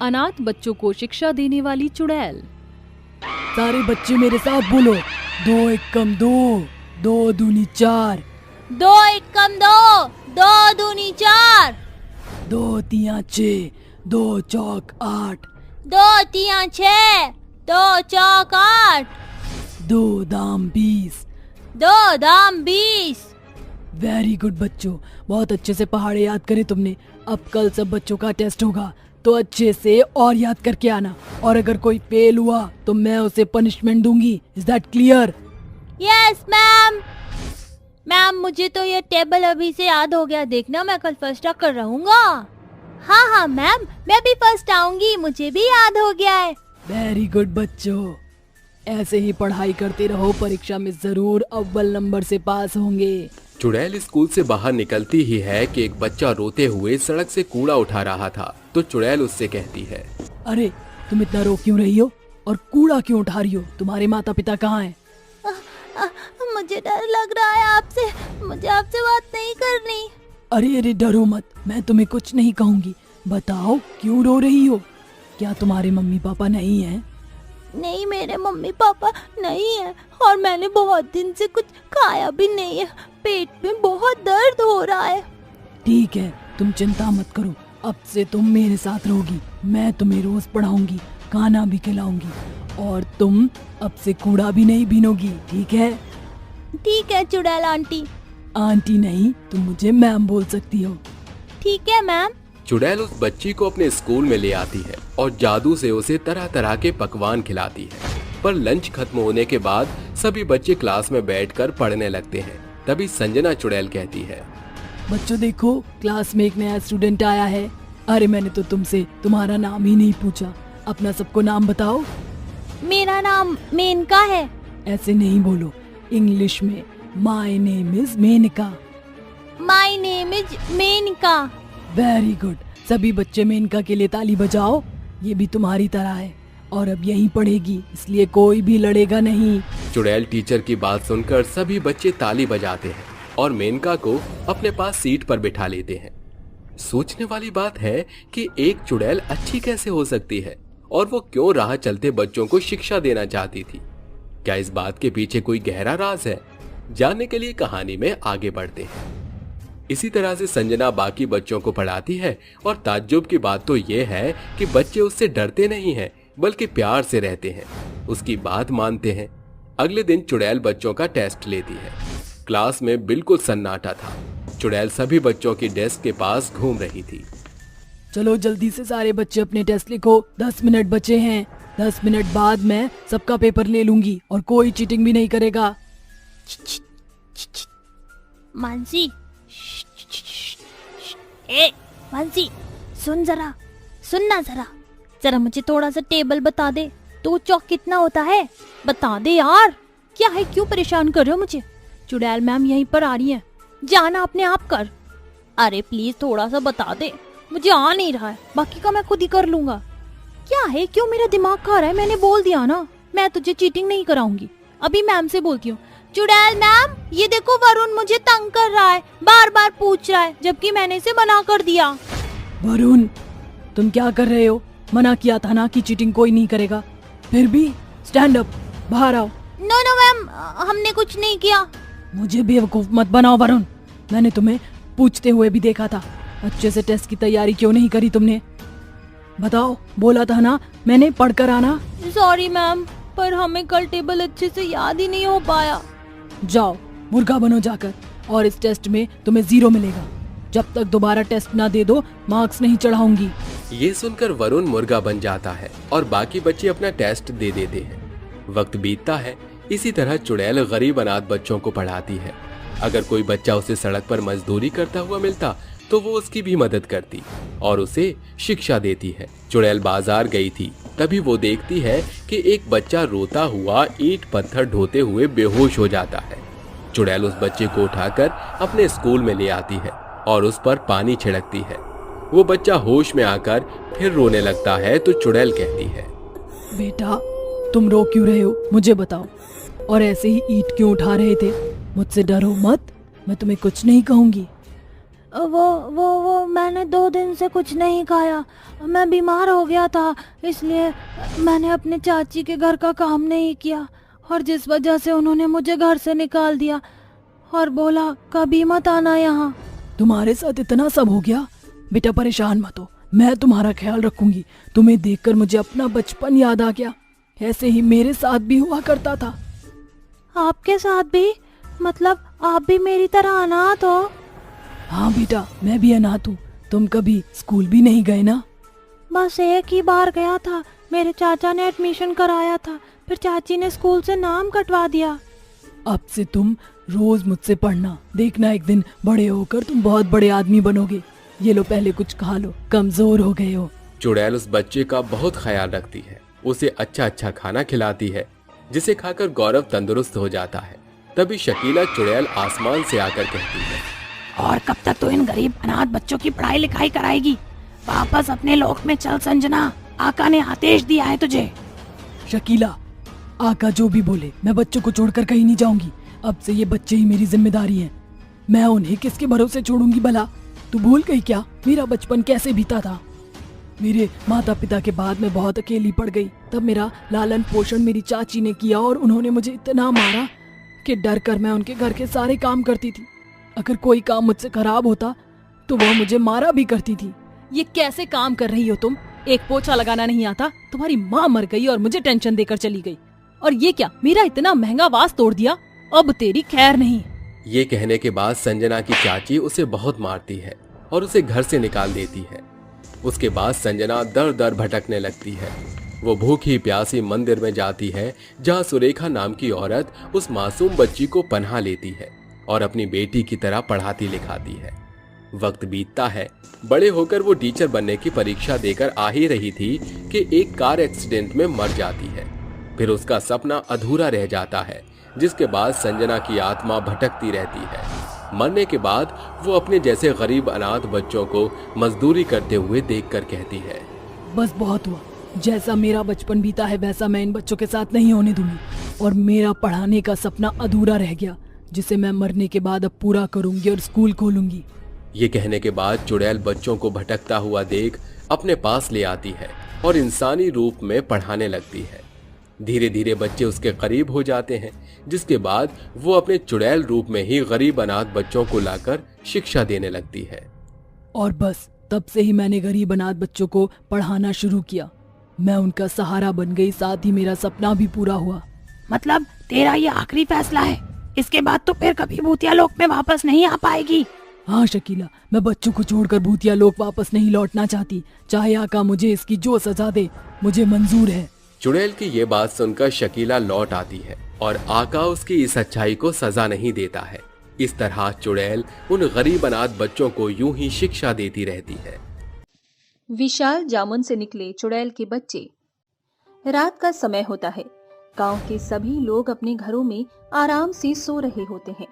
अनाथ बच्चों को शिक्षा देने वाली चुड़ैल। सारे बच्चे मेरे साथ बोलो, 2 एकम 2, 2 दूनी 4, 2 एकम 2, 2 दूनी 4, 2 तिया 6, 2 चौक 8, 2 तिया 6, 2 चौक 8, 2 दाम 20। 2 दाम 20। वेरी गुड बच्चों, बहुत अच्छे से पहाड़े याद करे तुमने। अब कल सब बच्चों का टेस्ट होगा तो अच्छे से और याद करके आना, और अगर कोई फेल हुआ तो मैं उसे पनिशमेंट दूंगी। Is that clear? Yes ma'am. Ma'am मुझे तो ये टेबल अभी से याद हो गया, देखना मैं कल फर्स्ट आकर रहूंगा। हाँ हाँ मैम, मैं भी फर्स्ट आऊंगी, मुझे भी याद हो गया है। वेरी गुड बच्चों, ऐसे ही पढ़ाई करते रहो, परीक्षा में जरूर अव्वल नंबर से पास होंगे। चुड़ैल स्कूल से बाहर निकलती ही है कि एक बच्चा रोते हुए सड़क से कूड़ा उठा रहा था। तो चुड़ैल उससे कहती है, अरे तुम इतना रो क्यों रही हो और कूड़ा क्यों उठा रही हो? तुम्हारे माता पिता कहाँ हैं? मुझे डर लग रहा है आपसे, मुझे आपसे बात नहीं करनी। अरे अरे डरो मत, मैं तुम्हें कुछ नहीं कहूँगी। बताओ क्यों रो रही हो? क्या तुम्हारे मम्मी पापा नहीं हैं? नहीं, मेरे मम्मी पापा नहीं है, और मैंने बहुत दिन से कुछ खाया भी नहीं है, पेट में बहुत दर्द हो रहा है। ठीक है, तुम चिंता मत करो, अब से तुम मेरे साथ रहोगी। मैं तुम्हें रोज पढ़ाऊंगी, खाना भी खिलाऊंगी, और तुम अब से कूड़ा भी नहीं बीनोगी, ठीक है? ठीक है चुड़ैल आंटी। आंटी नहीं, तुम मुझे मैम बोल सकती हो। ठीक है मैम। चुड़ैल उस बच्ची को अपने स्कूल में ले आती है और जादू से उसे तरह तरह के पकवान खिलाती है। पर लंच खत्म होने के बाद सभी बच्चे क्लास में बैठकर पढ़ने लगते हैं। तभी संजना चुड़ैल कहती है, बच्चों देखो, क्लास में एक नया स्टूडेंट आया है। अरे मैंने तो तुमसे तुम्हारा नाम ही नहीं पूछा, अपना सबको नाम बताओ। मेरा नाम मेनका है। ऐसे नहीं बोलो, इंग्लिश में my name is Menka. My name is Menka. Very good, सभी बच्चे मेनका के लिए ताली बजाओ। ये भी तुम्हारी तरह है और अब यहीं पढ़ेगी, इसलिए कोई भी लड़ेगा नहीं। चुड़ैल टीचर की बात सुनकर सभी बच्चे ताली बजाते हैं और मेनका को अपने पास सीट पर बिठा लेते हैं। सोचने वाली बात है कि एक चुड़ैल अच्छी कैसे हो सकती है और वो क्यों राह चलते बच्चों को शिक्षा देना चाहती थी। क्या इस बात के पीछे कोई गहरा राज है? जानने के लिए कहानी में आगे बढ़ते हैं। इसी तरह से संजना बाकी बच्चों को पढ़ाती है और ताज्जुब की बात तो ये है कि बच्चे उससे डरते नहीं हैं, बल्कि प्यार से रहते हैं, उसकी बात मानते हैं। अगले दिन चुड़ैल बच्चों का टेस्ट लेती है। क्लास में बिल्कुल सन्नाटा था। चुड़ैल सभी बच्चों की डेस्क के पास घूम रही थी। चलो जल्दी से सारे बच्चे अपने टेस्ट लिखो, 10 मिनट बचे हैं। 10 मिनट बाद मैं सबका पेपर ले लूंगी और कोई चीटिंग भी नहीं करेगा। मानसी, ए मानसी, सुनना जरा मुझे थोड़ा सा टेबल बता दे। 2 चौक कितना होता है? बता दे यार। क्या है, क्यों परेशान कर रहे हो मुझे? चुड़ैल मैम यहीं पर आ रही है, जाना अपने आप कर। अरे प्लीज थोड़ा सा बता दे, मुझे आ नहीं रहा है, बाकी का मैं खुद ही कर लूंगा। क्या है, क्यों मेरा दिमाग खा रहा है? मैंने बोल दिया ना, मैं तुझे चीटिंग नहीं कराऊंगी। अभी मैम से बोलती हूँ। चुड़ैल मैम, ये देखो वरुण मुझे तंग कर रहा है, बार बार पूछ रहा है, जबकि मैंने इसे मना कर दिया। वरुण, तुम क्या कर रहे हो? मना किया था ना कि चीटिंग कोई नहीं करेगा, फिर भी स्टैंड अप, बाहर आओ। नो मैम, हमने कुछ नहीं किया। मुझे बेवकूफ मत बनाओ वरुण, मैंने तुम्हें पूछते हुए भी देखा था। अच्छे से टेस्ट की तैयारी क्यों नहीं करी तुमने? बताओ, बोला था ना मैंने पढ़कर आना। सॉरी मैम, पर हमें कल टेबल अच्छे से याद ही नहीं हो पाया। जाओ मुर्गा बनो जाकर, और इस टेस्ट में तुम्हें 0 मिलेगा। जब तक दोबारा टेस्ट ना दे दो, मार्क्स नहीं चढ़ाऊंगी। ये सुनकर वरुण मुर्गा बन जाता है और बाकी बच्चे अपना टेस्ट दे देते हैं। वक्त बीतता है। इसी तरह चुड़ैल गरीब अनाथ बच्चों को पढ़ाती है। अगर कोई बच्चा उसे सड़क पर मजदूरी करता हुआ मिलता तो वो उसकी भी मदद करती और उसे शिक्षा देती है। चुड़ैल बाजार गई थी, तभी वो देखती है कि एक बच्चा रोता हुआ ईंट पत्थर ढोते हुए बेहोश हो जाता है। चुड़ैल उस बच्चे को उठाकर अपने स्कूल में ले आती है और उस पर पानी छिड़कती है। वो बच्चा होश में आकर फिर रोने लगता है तो चुड़ैल कहती है, बेटा तुम रो क्यों रहे हो, मुझे बताओ, और ऐसे ही ईंट क्यों उठा रहे थे? मुझसे डरो मत, मैं तुम्हें कुछ नहीं कहूंगी। वो मैंने 2 दिन से कुछ नहीं खाया। मैं बीमार हो गया था, इसलिए मैंने अपने चाची के घर का काम नहीं किया और जिस वजह से उन्होंने मुझे घर से निकाल दिया और बोला कभी मत आना यहाँ। तुम्हारे साथ इतना सब हो गया? बेटा परेशान मत हो, मैं तुम्हारा ख्याल रखूंगी। तुम्हें देखकर मुझे अपना बचपन याद आ गया। ऐसे ही मेरे साथ भी हुआ करता था। आपके साथ भी? मतलब आप भी मेरी तरह अनाथ हो? हाँ बेटा, मैं भी अनाथ हूँ। तुम कभी स्कूल भी नहीं गए ना? बस एक ही बार गया था। मेरे चाचा ने एडमिशन कराया था, फिर चाची ने स्कूल से नाम कटवा दिया। अब से तुम रोज मुझसे पढ़ना। देखना एक दिन बड़े होकर तुम बहुत बड़े आदमी बनोगे। ये लो पहले कुछ खा लो, कमजोर हो गए हो। चुड़ैल उस बच्चे का बहुत ख्याल रखती है, उसे अच्छा अच्छा खाना खिलाती है, जिसे खाकर गौरव तंदुरुस्त हो जाता है। तभी शकीला चुड़ैल आसमान से आकर कहती है, और कब तक तो इन गरीब अनाथ बच्चों की पढ़ाई लिखाई कराएगी? वापस अपने लोक में चल संजना, आका ने आदेश दिया है तुझे। शकीला, आका जो भी बोले, मैं बच्चों को छोड़कर कहीं नहीं जाऊंगी। अब से ये बच्चे ही मेरी जिम्मेदारी हैं। मैं उन्हें किसके भरोसे छोड़ूंगी भला? तू भूल गई क्या मेरा बचपन कैसे बीता था? मेरे माता पिता के बाद मैं बहुत अकेली पड़ गई। तब मेरा लालन पोषण मेरी चाची ने किया और उन्होंने मुझे इतना मारा कि डर कर मैं उनके घर के सारे काम करती थी। अगर कोई काम मुझसे खराब होता तो वह मुझे मारा भी करती थी। ये कैसे काम कर रही हो तुम? एक पोछा लगाना नहीं आता? तुम्हारी माँ मर गई और मुझे टेंशन देकर चली गई। और ये क्या, मेरा इतना महंगा वास तोड़ दिया? अब तेरी खैर नहीं। ये कहने के बाद संजना की चाची उसे बहुत मारती है और उसे घर से निकाल देती है। उसके बाद संजना दर दर भटकने लगती है। वो भूखी प्यासी मंदिर में जाती है, जहाँ सुरेखा नाम की औरत उस मासूम बच्ची को पनाह लेती है और अपनी बेटी की तरह पढ़ाती लिखाती है। वक्त बीतता है। बड़े होकर वो टीचर बनने की परीक्षा देकर आ ही रही थी कि एक कार एक्सीडेंट में मर जाती है। फिर उसका सपना अधूरा रह जाता है, जिसके बाद संजना की आत्मा भटकती रहती है। मरने के बाद वो अपने जैसे गरीब अनाथ बच्चों को मजदूरी करते हुए देखकर कहती है, बस बहुत हुआ। जैसा मेरा बचपन बीता है वैसा मैं इन बच्चों के साथ नहीं होने दूंगी। और मेरा पढ़ाने का सपना अधूरा रह गया, जिसे मैं मरने के बाद अब पूरा करूंगी और स्कूल खोलूंगी। ये कहने के बाद चुड़ैल बच्चों को भटकता हुआ देख अपने पास ले आती है और इंसानी रूप में पढ़ाने लगती है। धीरे धीरे बच्चे उसके करीब हो जाते हैं, जिसके बाद वो अपने चुड़ैल रूप में ही गरीब अनाथ बच्चों को लाकर शिक्षा देने लगती है। और बस तब से ही मैंने गरीब अनाथ बच्चों को पढ़ाना शुरू किया। मैं उनका सहारा बन गई, साथ ही मेरा सपना भी पूरा हुआ। मतलब तेरा ये आखिरी फैसला है? इसके बाद तो फिर कभी भूतिया लोक में वापस नहीं आ पाएगी? हाँ शकीला, मैं बच्चों को छोड़कर भूतिया लोक वापस नहीं लौटना चाहती। चाहे आका मुझे इसकी जो सजा दे, मुझे मंजूर है। चुड़ैल की ये बात सुनकर शकीला लौट आती है और आका उसकी इस अच्छाई को सजा नहीं देता है। इस तरह चुड़ैल उन गरीब अनाथ बच्चों को यूं ही शिक्षा देती रहती है। विशाल जामुन से निकले चुड़ैल के बच्चे। रात का समय होता है। गांव के सभी लोग अपने घरों में आराम से सो रहे होते हैं।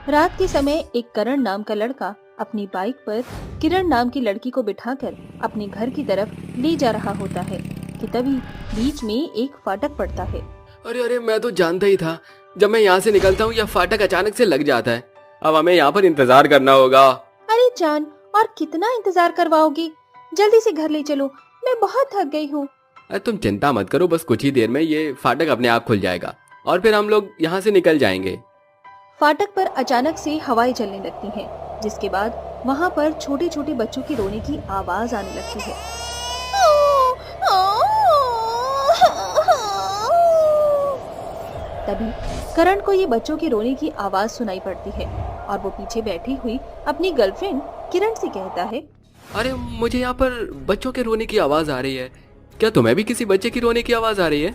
रात के समय एक करण नाम का लड़का अपनी बाइक पर किरण नाम की लड़की को बिठाकर अपने घर की तरफ ले जा रहा होता है कि तभी बीच में एक फाटक पड़ता है। अरे अरे, मैं तो जानता ही था। जब मैं यहाँ से निकलता हूँ यह फाटक अचानक से लग जाता है। अब हमें यहाँ पर इंतजार करना होगा। अरे जान, और कितना इंतजार करवाओगी? जल्दी से घर ले चलो, मैं बहुत थक गई हूँ। अरे तुम चिंता मत करो, बस कुछ ही देर में ये फाटक अपने आप खुल जाएगा और फिर हम लोग यहाँ से निकल जाएंगे। फाटक पर अचानक से हवाएं चलने लगती हैं, जिसके बाद वहाँ पर छोटे छोटे बच्चों की रोने की आवाज आने लगती है। तभी करण को ये बच्चों के रोने की आवाज सुनाई पड़ती है और वो पीछे बैठी हुई अपनी गर्लफ्रेंड किरण से कहता है, अरे मुझे यहाँ पर बच्चों के रोने की आवाज आ रही है। क्या तुम्हें भी किसी बच्चे की रोने की आवाज आ रही है?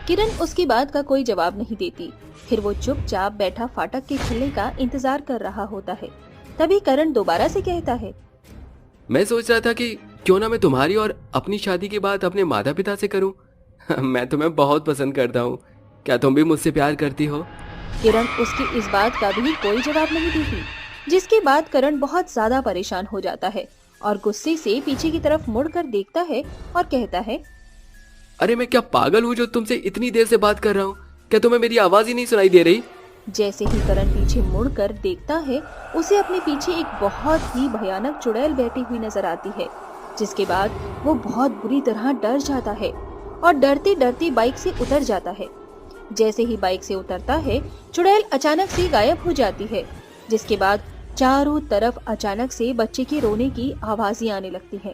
किरण उसकी बात का कोई जवाब नहीं देती। फिर वो चुपचाप बैठा फाटक के खुलने का इंतजार कर रहा होता है। तभी करण दोबारा से कहता है, मैं सोच रहा था कि क्यों ना मैं तुम्हारी और अपनी शादी की बात अपने माता पिता से करूं। मैं तुम्हें बहुत पसंद करता हूं। क्या तुम भी मुझसे प्यार करती हो? किरण उसकी इस बात का भी कोई जवाब नहीं देती, जिसके बाद करण बहुत ज्यादा परेशान हो जाता है और गुस्से से पीछे की तरफ मुड़कर देखता है और कहता है, अरे मैं क्या पागल हूँ जो तुमसे इतनी देर से बात कर रहा हूँ? क्या तुम्हें मेरी आवाज ही नहीं सुनाई दे रही? जैसे ही करण पीछे मुड़कर देखता है, उसे अपने पीछे एक बहुत ही भयानक चुड़ैल बैठी हुई नजर आती है, जिसके बाद वो बहुत बुरी तरह डर जाता है और डरते डरते बाइक से उतर जाता है। जैसे ही बाइक से उतरता है, चुड़ैल अचानक से गायब हो जाती है, जिसके बाद चारों तरफ अचानक से बच्चे के रोने की आवाजें आने लगती हैं।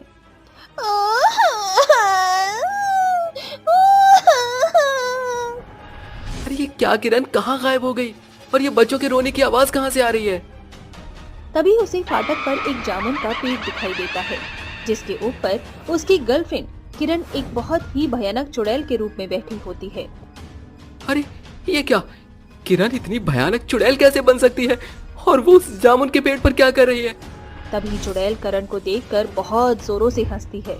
अरे ये क्या किरण, कहाँ गायब हो गई? और ये बच्चों के रोने की आवाज कहाँ से आ रही है? तभी उसे फाटक पर एक जामुन का पेड़ दिखाई देता है, जिसके ऊपर उसकी गर्लफ्रेंड किरण एक बहुत ही भयानक चुड़ैल के रूप में बैठी होती है। अरे ये क्या, किरण इतनी भयानक चुड़ैल कैसे बन सकती है? और वो उस जामुन के पेड़ पर क्या कर रही है? तभी चुड़ैल करण को देखकर बहुत जोरों से हंसती है।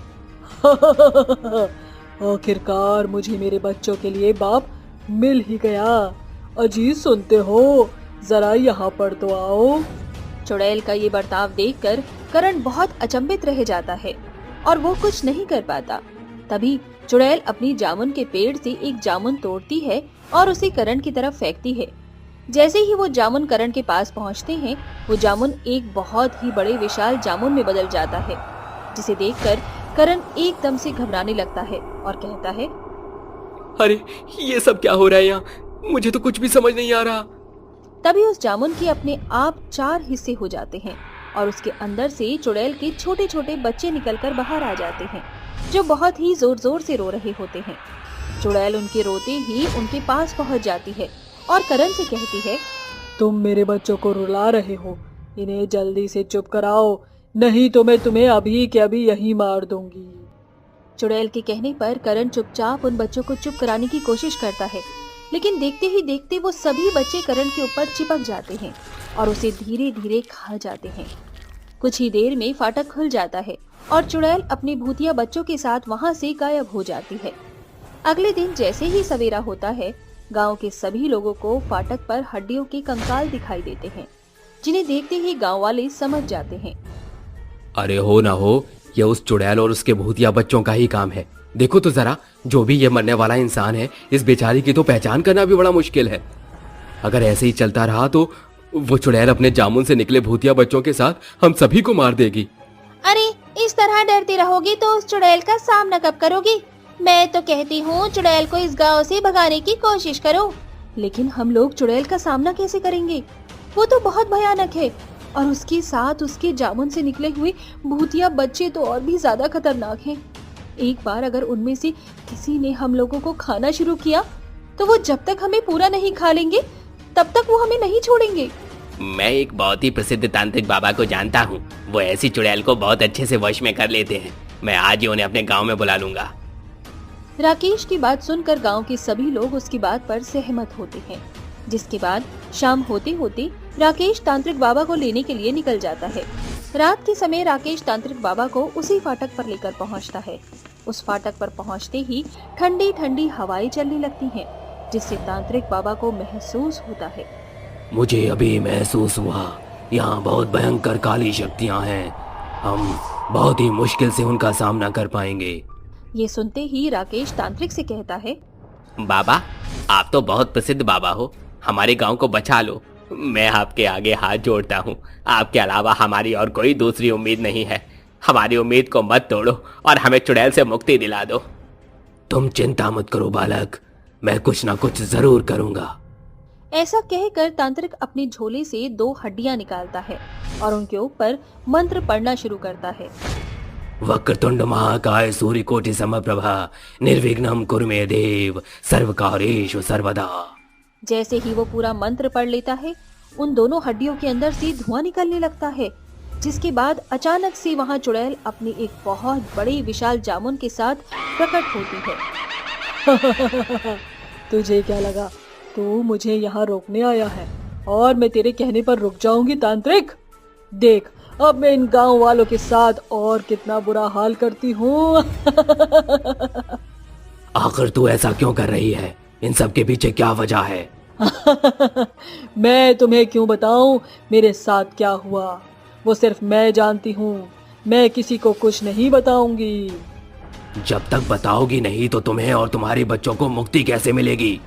आखिरकार मुझे मेरे बच्चों के लिए बाप मिल ही गया। अजीज सुनते हो, जरा यहाँ पर तो आओ। चुड़ैल का ये बर्ताव देखकर करण बहुत अचंभित रह जाता है और वो कुछ नहीं कर पाता। तभी चुड़ैल अपनी जामुन के पेड़ से एक जामुन तोड़ती है और उसे करण की तरफ फेंकती है। जैसे ही वो जामुन करण के पास पहुंचते हैं, वो जामुन एक बहुत ही बड़े विशाल जामुन में बदल जाता है, जिसे देखकर करण एकदम से घबराने लगता है और कहता है, अरे ये सब क्या हो रहा है यहाँ? मुझे तो कुछ भी समझ नहीं आ रहा। तभी उस जामुन के अपने आप 4 हिस्से हो जाते हैं और उसके अंदर से चुड़ैल के छोटे छोटे बच्चे निकलकर बाहर आ जाते हैं, जो बहुत ही जोर जोर से रो रहे होते हैं। चुड़ैल उनके रोते ही उनके पास पहुंच जाती है और करण से कहती है, तुम मेरे बच्चों को रुला रहे हो, इन्हें जल्दी से चुप कराओ, नहीं तो मैं तुम्हें अभी के अभी यहीं मार दूंगी। चुड़ैल के कहने पर करण चुपचाप उन बच्चों को चुप कराने की कोशिश करता है, लेकिन देखते ही देखते वो सभी बच्चे करण के ऊपर चिपक जाते हैं और उसे धीरे धीरे खा जाते हैं। कुछ ही देर में फाटक खुल जाता है और चुड़ैल अपने भूतिया बच्चों के साथ वहां से गायब हो जाती है। अगले दिन जैसे ही सवेरा होता है, गांव के सभी लोगों को फाटक पर हड्डियों के कंकाल दिखाई देते हैं, जिन्हें देखते ही गांव वाले समझ जाते हैं। अरे हो ना हो, यह उस चुड़ैल और उसके भूतिया बच्चों का ही काम है। देखो तो जरा, जो भी ये मरने वाला इंसान है, इस बेचारी की तो पहचान करना भी बड़ा मुश्किल है। अगर ऐसे ही चलता रहा तो वो चुड़ैल अपने जामुन से निकले भूतिया बच्चों के साथ हम सभी को मार देगी। अरे इस तरह डरती रहोगी तो उस चुड़ैल का सामना कब करोगी? मैं तो कहती हूँ चुड़ैल को इस गांव से भगाने की कोशिश करो। लेकिन हम लोग चुड़ैल का सामना कैसे करेंगे? वो तो बहुत भयानक है और उसके साथ उसके जामुन से निकले हुए भूतिया बच्चे तो और भी ज्यादा खतरनाक हैं। एक बार अगर उनमें से किसी ने हम लोगों को खाना शुरू किया तो वो जब तक हमें पूरा नहीं खा लेंगे तब तक वो हमें नहीं छोड़ेंगे। मैं एक बहुत ही प्रसिद्ध तांत्रिक बाबा को जानता हूँ, वो ऐसी चुड़ैल को बहुत अच्छे से वश में कर लेते हैं। मैं आज ही उन्हें अपने गांव में बुला लूंगा। राकेश की बात सुनकर गांव के सभी लोग उसकी बात पर सहमत होते हैं, जिसके बाद शाम होते होते राकेश तांत्रिक बाबा को लेने के लिए निकल जाता है। रात के समय राकेश तांत्रिक बाबा को उसी फाटक पर लेकर पहुंचता है। उस फाटक पर पहुंचते ही ठंडी ठंडी हवाएं चलने लगती हैं, जिससे तांत्रिक बाबा को महसूस होता है, मुझे अभी महसूस हुआ यहाँ बहुत भयंकर काली शक्तियाँ हैं, हम बहुत ही मुश्किल से उनका सामना कर पाएंगे। ये सुनते ही राकेश तांत्रिक से कहता है, बाबा आप तो बहुत प्रसिद्ध बाबा हो, हमारे गांव को बचा लो। मैं आपके आगे हाथ जोड़ता हूँ, आपके अलावा हमारी और कोई दूसरी उम्मीद नहीं है। हमारी उम्मीद को मत तोड़ो और हमें चुड़ैल से मुक्ति दिला दो। तुम चिंता मत करो बालक, मैं कुछ ना कुछ जरूर करूँगा। ऐसा कहकर तांत्रिक अपने झोले से 2 हड्डियां निकालता है और उनके ऊपर मंत्र पढ़ना शुरू करता है। वक्रतुंड महाकाय सूर्यकोटि समप्रभा निर्विघ्नं कुरु मे देव सर्वकार्येषु सर्वदा। जैसे ही वो पूरा मंत्र पढ़ लेता है, उन दोनों हड्डियों के अंदर से धुआं निकलने लगता है, जिसके बाद अचानक से वहां चुड़ैल अपने एक बहुत बड़े विशाल जामुन के साथ प्रकट होती है। तुझे क्या लगा तू मुझे यहाँ रोकने आया है और मैं तेरे कहने पर रुक जाऊंगी तांत्रिक? देख अब मैं इन गांव वालों के साथ और कितना बुरा हाल करती हूँ। आखिर तू ऐसा क्यों कर रही है? इन सब के पीछे क्या वजह है? मैं तुम्हें क्यों बताऊं मेरे साथ क्या हुआ? वो सिर्फ मैं जानती हूँ, मैं किसी को कुछ नहीं बताऊंगी। जब तक बताओगी नहीं तो तुम्हें और तुम्हारे बच्चों को मुक्ति कैसे मिलेगी?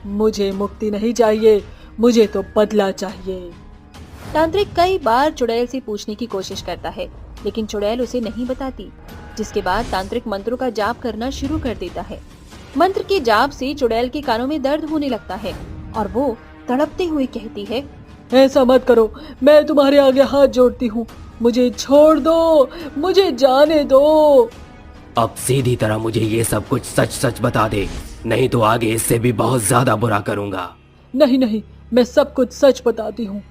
मुझे मुक्ति नहीं चाहिए, मुझे तो बदला चाहिए। तांत्रिक कई बार चुड़ैल से पूछने की कोशिश करता है, लेकिन चुड़ैल उसे नहीं बताती, जिसके बाद तांत्रिक मंत्रों का जाप करना शुरू कर देता है। मंत्र के जाप से चुड़ैल के कानों में दर्द होने लगता है और वो तड़पते हुए कहती है, ऐसा मत करो, मैं तुम्हारे आगे हाथ जोड़ती हूँ, मुझे छोड़ दो, मुझे जाने दो। अब सीधी तरह मुझे ये सब कुछ सच सच बता दे, नहीं तो आगे इससे भी बहुत ज्यादा बुरा करूंगा। नहीं नहीं, मैं सब कुछ सच बताती हूँ।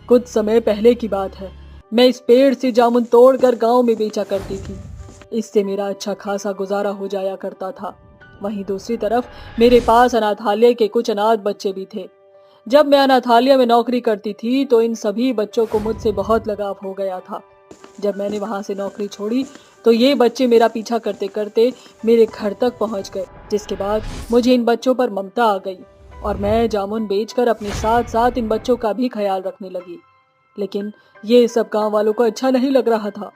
कुछ समय पहले की बात है, मैं इस पेड़ से जामुन तोड़कर गांव में बेचा करती थी। इससे मेरा अच्छा खासा गुजारा हो जाया करता था। वहीं दूसरी तरफ मेरे पास अनाथालय के कुछ अनाथ बच्चे भी थे। जब मैं अनाथालय में नौकरी करती थी तो इन सभी बच्चों को मुझसे बहुत लगाव हो गया था। जब मैंने वहां से नौकरी छोड़ी तो ये बच्चे मेरा पीछा करते करते मेरे घर तक पहुंच गए, जिसके बाद मुझे इन बच्चों पर ममता आ गई और मैं जामुन बेचकर अपने साथ साथ इन बच्चों का भी ख्याल रखने लगी। लेकिन ये सब गांव वालों को अच्छा नहीं लग रहा था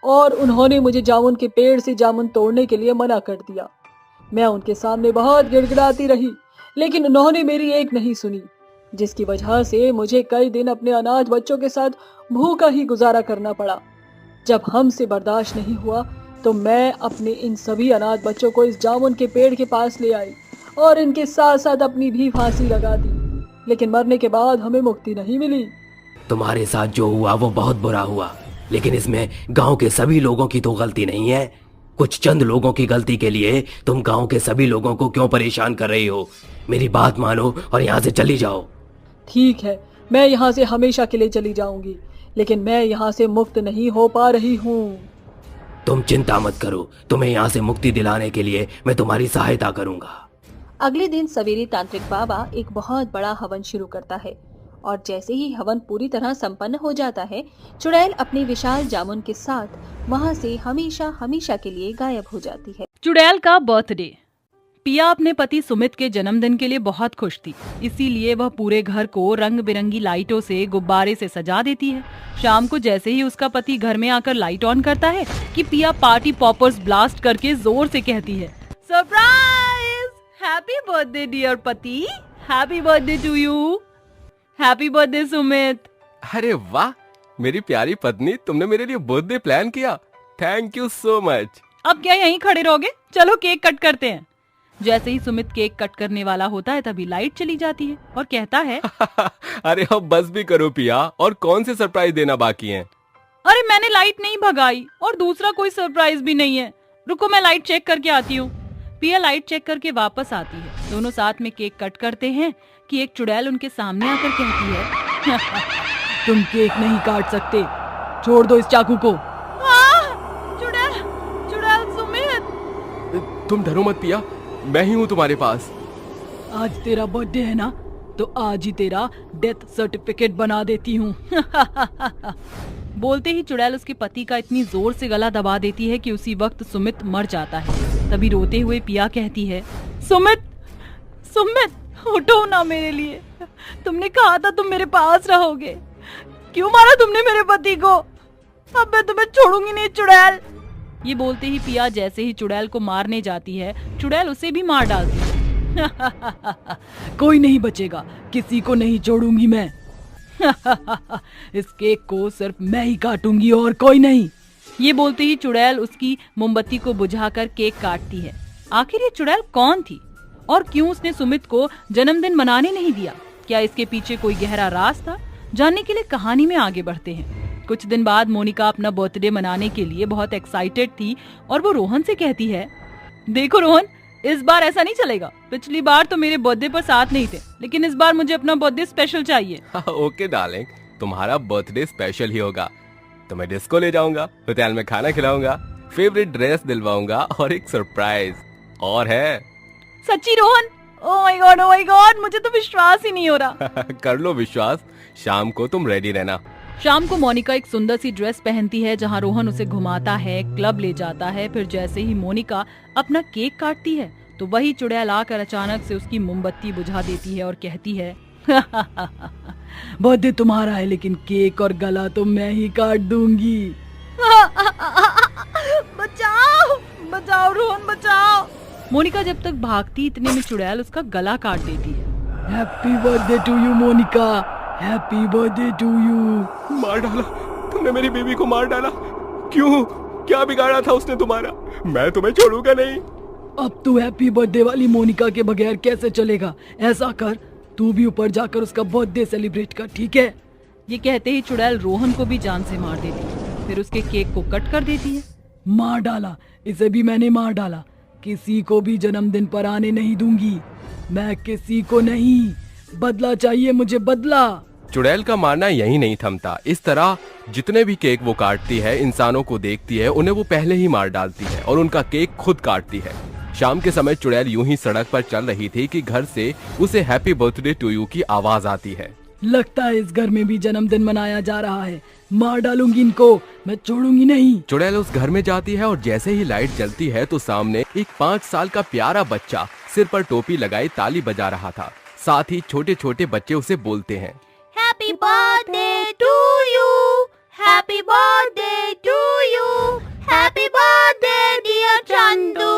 और उन्होंने मुझे जामुन के पेड़ से जामुन तोड़ने के लिए मना कर दिया। मैं उनके सामने बहुत गिड़गिड़ाती रही, लेकिन उन्होंने मेरी एक नहीं सुनी, जिसकी वजह से मुझे कई दिन अपने अनाथ बच्चों के साथ भूखा ही गुजारा करना पड़ा। जब हमसे बर्दाश्त नहीं हुआ तो मैं अपने इन सभी अनाथ बच्चों को इस जामुन के पेड़ के पास ले आई और इनके साथ साथ अपनी भी फांसी लगा दी, लेकिन मरने के बाद हमें मुक्ति नहीं मिली। तुम्हारे साथ जो हुआ वो बहुत बुरा हुआ, लेकिन इसमें गांव के सभी लोगों की तो गलती नहीं है। कुछ चंद लोगों की गलती के लिए तुम गांव के सभी लोगों को क्यों परेशान कर रही हो? मेरी बात मानो और यहाँ से चली जाओ। ठीक है, मैं यहाँ से हमेशा के लिए चली जाऊंगी, लेकिन मैं यहाँ से मुक्त नहीं हो पा रही हूँ। तुम चिंता मत करो, तुम्हें यहाँ से मुक्ति दिलाने के लिए मैं तुम्हारी सहायता करूंगा। अगले दिन सवेरे तांत्रिक बाबा एक बहुत बड़ा हवन शुरू करता है और जैसे ही हवन पूरी तरह संपन्न हो जाता है, चुड़ैल अपने विशाल जामुन के साथ वहाँ से हमेशा हमेशा के लिए गायब हो जाती है। चुड़ैल का बर्थडे। पिया अपने पति सुमित के जन्मदिन के लिए बहुत खुश थी, इसीलिए वह पूरे घर को रंग बिरंगी लाइटों से, गुब्बारे से सजा देती है। शाम को जैसे ही उसका पति घर में आकर लाइट ऑन करता है कि पिया पार्टी पॉपर्स ब्लास्ट करके जोर से कहती है, surprise! Happy birthday dear pati, happy birthday to you, happy birthday Sumit. अरे वाह मेरी प्यारी पत्नी, तुमने मेरे लिए बर्थडे प्लान किया, थैंक यू सो मच। अब क्या यहीं खड़े रहोगे? चलो केक कट करते हैं। जैसे ही सुमित केक कट करने वाला होता है तभी लाइट चली जाती है और कहता है, अरे अब बस भी करो पिया, और कौन से सरप्राइज देना बाकी हैं? अरे मैंने लाइट नहीं भगाई और दूसरा कोई सरप्राइज भी नहीं है, रुको मैं लाइट चेक करके आती हूँ। पिया लाइट चेक करके वापस आती है। दोनों साथ में केक कट करते हैं कि एक चुड़ैल उनके सामने आकर कहती है, तुम केक नहीं काट सकते, छोड़ दो इस चाकू को। चुड़ैल, चुड़ैल सुमित। तुम डरो मत पिया, मैं ही हूँ तुम्हारे पास। आज तेरा बर्थडे है ना, तो आज ही तेरा डेथ सर्टिफिकेट बना देती हूँ। बोलते ही चुड़ैल उसके पति का इतनी जोर से गला दबा देती है कि उसी वक्त सुमित मर जाता है। तभी रोते हुए पिया कहती है, सुमित, सुमित उठो ना मेरे लिए, तुमने कहा था तुम मेरे पास रहोगे, क्यों मारा तुमने मेरे पति को? अब मैं तुम्हें छोड़ूंगी नहीं चुड़ैल। ये बोलते ही पिया जैसे ही चुड़ैल को मारने जाती है, चुड़ैल उसे भी मार डालती है। कोई नहीं बचेगा, किसी को नहीं छोड़ूंगी मैं। इस केक को सिर्फ मैं ही काटूंगी और कोई नहीं। ये बोलते ही चुड़ैल उसकी मोमबत्ती को बुझाकर केक काटती है। आखिर ये चुड़ैल कौन थी और क्यों उसने सुमित को जन्मदिन मनाने नहीं दिया? क्या इसके पीछे कोई गहरा राज था? जानने के लिए कहानी में आगे बढ़ते हैं। कुछ दिन बाद मोनिका अपना बर्थडे मनाने के लिए बहुत एक्साइटेड थी और वो रोहन से कहती है, देखो रोहन, इस बार ऐसा नहीं चलेगा, पिछली बार तो मेरे बर्थडे पर साथ नहीं थे, लेकिन इस बार मुझे अपना बर्थडे स्पेशल चाहिए। ओके डार्लिंग, तुम्हारा बर्थडे स्पेशल ही होगा। तुम्हें डिस्को ले जाऊंगा, होटल में खाना खिलाऊंगा, फेवरेट ड्रेस दिलवाऊंगा और एक सरप्राइज और है। सच्ची रोहन? ओह माय गॉड, मुझे तो विश्वास ही नहीं हो रहा। कर लो विश्वास, शाम को तुम रेडी रहना। शाम को मोनिका एक सुंदर सी ड्रेस पहनती है, जहाँ रोहन उसे घुमाता है, क्लब ले जाता है। फिर जैसे ही मोनिका अपना केक काटती है तो वही चुड़ैल आकर अचानक से उसकी मोमबत्ती बुझा देती है और कहती है, बर्थडे तुम्हारा है, लेकिन केक और गला तो मैं ही काट दूंगी। बचाओ, बचाओ रोहन, बचाओ। मोनिका जब तक भागती इतने में चुड़ैल उसका गला काट देती है। Happy birthday to you Monika, happy birthday to you. मार डाला तुमने मेरी बीवी को, मार डाला। क्यों? क्या बिगाड़ा था उसने तुम्हारा? मैं तुम्हें छोड़ूंगा नहीं। अब तू हैप्पी बर्थडे वाली मोनिका के बगैर कैसे चलेगा? ऐसा कर, तू भी ऊपर जाकर उसका बर्थडे सेलिब्रेट कर, ठीक है? ये कहते ही चुड़ैल रोहन को भी जान से मार देती है, फिर उसके केक को कट कर देती है। मार डाला, इसे भी मैंने मार डाला। किसी को भी जन्मदिन पर आने नहीं दूंगी, मैं किसी को नहीं। बदला चाहिए मुझे, बदला। चुड़ैल का मारना यही नहीं थमता। इस तरह जितने भी केक वो काटती है, इंसानों को देखती है, उन्हें वो पहले ही मार डालती है और उनका केक खुद काटती है। शाम के समय चुड़ैल यूं ही सड़क पर चल रही थी कि घर से उसे हैप्पी बर्थडे टू यू की आवाज आती है। लगता है इस घर में भी जन्मदिन मनाया जा रहा है। मार डालूंगी इनको, मैं छोड़ूंगी नहीं। चुड़ैल उस घर में जाती है और जैसे ही लाइट जलती है तो सामने एक 5 साल का प्यारा बच्चा सिर पर टोपी लगाए ताली बजा रहा था। साथ ही छोटे छोटे बच्चे उसे बोलते हैं, happy birthday to you, happy birthday to you, happy birthday dear Chandu,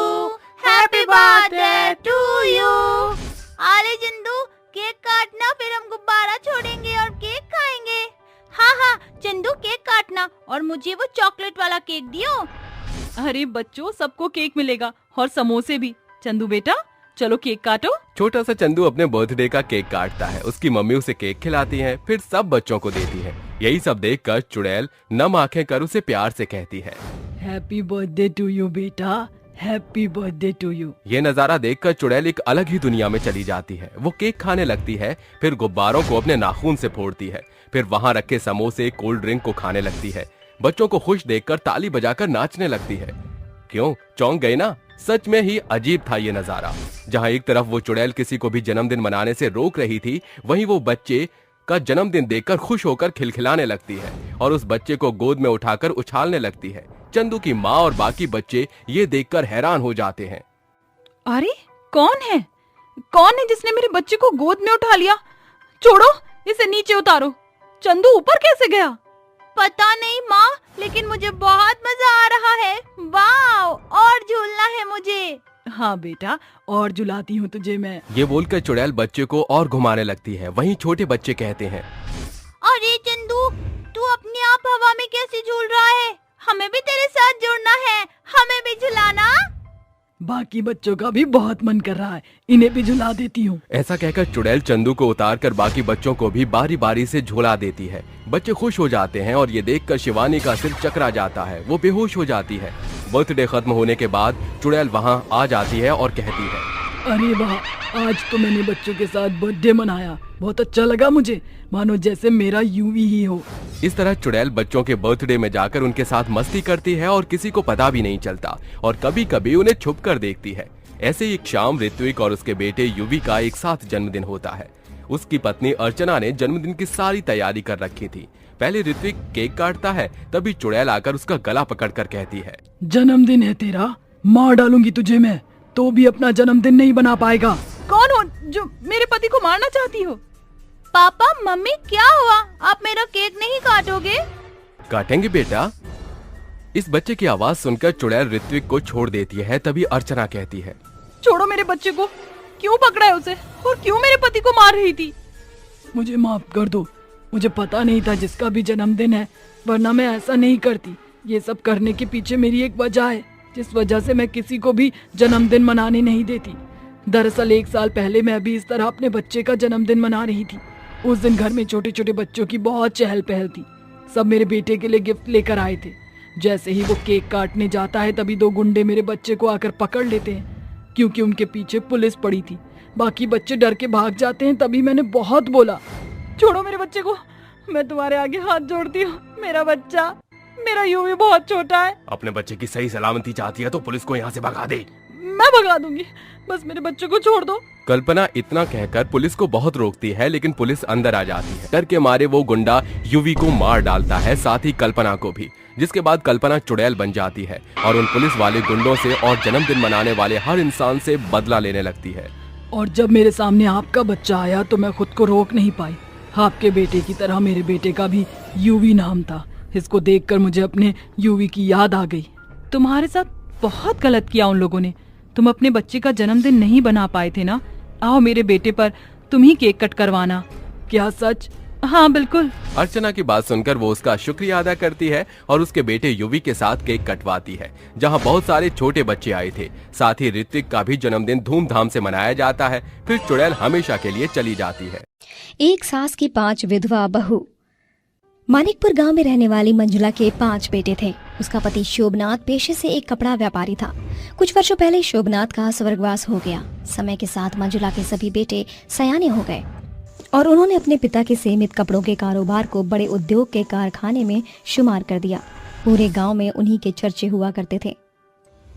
happy birthday to you. अरे चंदू, केक काटना, फिर हम गुब्बारा छोड़ेंगे और केक खाएंगे। हाँ हाँ चंदू, केक काटना और मुझे वो चॉकलेट वाला केक दियो। अरे बच्चों, सबको केक मिलेगा और समोसे भी। चंदू बेटा, चलो केक काटो। छोटा सा चंदू अपने बर्थडे का केक काटता है। उसकी मम्मी उसे केक खिलाती है, फिर सब बच्चों को देती है। यही सब देखकर चुड़ैल नम आंखें कर उसे प्यार से कहती है, हैप्पी बर्थडे टू यू बेटा, हैप्पी बर्थडे टू यू। ये नजारा देखकर चुड़ैल एक अलग ही दुनिया में चली जाती है। वो केक खाने लगती है, फिर गुब्बारों को अपने नाखून से फोड़ती है, फिर वहाँ रखे समोसे, कोल्ड ड्रिंक को खाने लगती है। बच्चों को खुश देखकर ताली बजाकर नाचने लगती है। क्यों, चौंक गए ना? सच में ही अजीब था ये नजारा। जहाँ एक तरफ वो चुड़ैल किसी को भी जन्मदिन मनाने से रोक रही थी, वहीं वो बच्चे का जन्मदिन देखकर खुश होकर खिलखिलाने लगती है और उस बच्चे को गोद में उठाकर उछालने लगती है। चंदू की माँ और बाकी बच्चे ये देखकर हैरान हो जाते हैं। अरे कौन है जिसने मेरे बच्चे को गोद में उठा लिया? छोड़ो, इसे नीचे उतारो। चंदू ऊपर कैसे गया? पता नहीं माँ, लेकिन मुझे बहुत मजा आ रहा है। वाव, और झूलना है मुझे। हाँ बेटा, और झुलाती हूँ तुझे मैं। ये बोलकर चुड़ैल बच्चे को और घुमाने लगती है। वहीं छोटे बच्चे कहते हैं, अरे चंदू, तू अपने आप हवा में कैसे झूल रहा है? हमें भी तेरे साथ जुड़ना है, हमें भी झुलाना। बाकी बच्चों का भी बहुत मन कर रहा है, इन्हें भी झुला देती हूँ। ऐसा कहकर चुड़ैल चंदू को उतारकर बाकी बच्चों को भी बारी बारी से झुला देती है। बच्चे खुश हो जाते हैं और ये देखकर शिवानी का सिर चकरा जाता है। वो बेहोश हो जाती है। बर्थडे खत्म होने के बाद चुड़ैल वहाँ आ जाती है और कहती है, अरे वाह, आज तो मैंने बच्चों के साथ बर्थडे मनाया, बहुत अच्छा लगा मुझे, मानो जैसे मेरा यूवी ही हो। इस तरह चुड़ैल बच्चों के बर्थडे में जाकर उनके साथ मस्ती करती है और किसी को पता भी नहीं चलता और कभी कभी उन्हें छुप कर देखती है। ऐसे ही एक शाम ऋत्विक और उसके बेटे युवी का एक साथ जन्मदिन होता है। उसकी पत्नी अर्चना ने जन्मदिन की सारी तैयारी कर रखी थी। पहले ऋत्विक केक काटता है, तभी चुड़ैल आकर उसका गला पकड़कर कहती है, जन्मदिन है तेरा, मार डालूंगी तुझे मैं, तो भी अपना जन्मदिन नहीं बना पाएगा। कौन हो जो मेरे पति को मारना चाहती हो? पापा, मम्मी, क्या हुआ? आप मेरा केक नहीं काटोगे? काटेंगे बेटा। इस बच्चे की आवाज सुनकर चुड़ैल ऋत्विक को छोड़ देती है। तभी अर्चना कहती है, छोड़ो मेरे बच्चे को। क्यों पकड़ा है उसे और क्यों मेरे पति को मार रही थी? मुझे माफ कर दो, मुझे पता नहीं था जिसका भी जन्मदिन है, वरना मैं ऐसा नहीं करती। ये सब करने के पीछे मेरी एक वजह है, जिस वजह से मैं किसी को भी जन्मदिन मनाने नहीं देती। दरअसल 1 साल पहले मैं भी इस तरह अपने बच्चे का जन्मदिन मना रही थी। उस दिन घर में छोटे छोटे बच्चों की बहुत चहल पहल थी। सब मेरे बेटे के लिए गिफ्ट लेकर आए थे। जैसे ही वो केक काटने जाता है, तभी 2 गुंडे मेरे बच्चे को आकर पकड़ लेते हैं, क्योंकि उनके पीछे पुलिस पड़ी थी। बाकी बच्चे डर के भाग जाते हैं। तभी मैंने बहुत बोला, छोड़ो मेरे बच्चे को, मैं तुम्हारे आगे हाथ जोड़ती हूँ। मेरा बच्चा, मेरा यूवी बहुत छोटा है। अपने बच्चे की सही सलामती चाहती है तो पुलिस को यहाँ से भगा दे। मैं भगा दूंगी, बस मेरे बच्चे को छोड़ दो। कल्पना इतना कहकर पुलिस को बहुत रोकती है, लेकिन पुलिस अंदर आ जाती है। डर के मारे वो गुंडा युवी को मार डालता है, साथ ही कल्पना को भी। जिसके बाद कल्पना चुड़ैल बन जाती है और उन पुलिस वाले गुंडों से और जन्मदिन मनाने वाले हर इंसान से बदला लेने लगती है। और जब मेरे सामने आपका बच्चा आया तो मैं खुद को रोक नहीं पाई। आपके बेटे की तरह मेरे बेटे का भी यूवी नाम था। इसको देखकर मुझे अपने यूवी की याद आ गई। तुम्हारे साथ बहुत गलत किया उन लोगों ने। तुम अपने बच्चे का जन्मदिन नहीं बना पाए थे ना? आओ मेरे बेटे पर तुम ही केक कट करवाना। क्या सच? हाँ बिल्कुल। अर्चना की बात सुनकर वो उसका शुक्रिया अदा करती है और उसके बेटे युवी के साथ केक कटवाती है, जहां बहुत सारे छोटे बच्चे आए थे। साथ ही ऋत्विक का भी जन्मदिन धूमधाम से मनाया जाता है। फिर चुड़ैल हमेशा के लिए चली जाती है। एक सास की 5 विधवा बहू। मानिकपुर गांव में रहने वाली मंजुला के 5 बेटे थे। उसका पति शोभनाथ पेशे से एक कपड़ा व्यापारी था। कुछ वर्षों पहले शोभनाथ का स्वर्गवास हो गया। समय के साथ मंजुला के सभी बेटे सयाने हो गए और उन्होंने अपने पिता के सीमित कपड़ों के कारोबार को बड़े उद्योग के कारखाने में शुमार कर दिया। पूरे गांव में उन्हीं के चर्चे हुआ करते थे।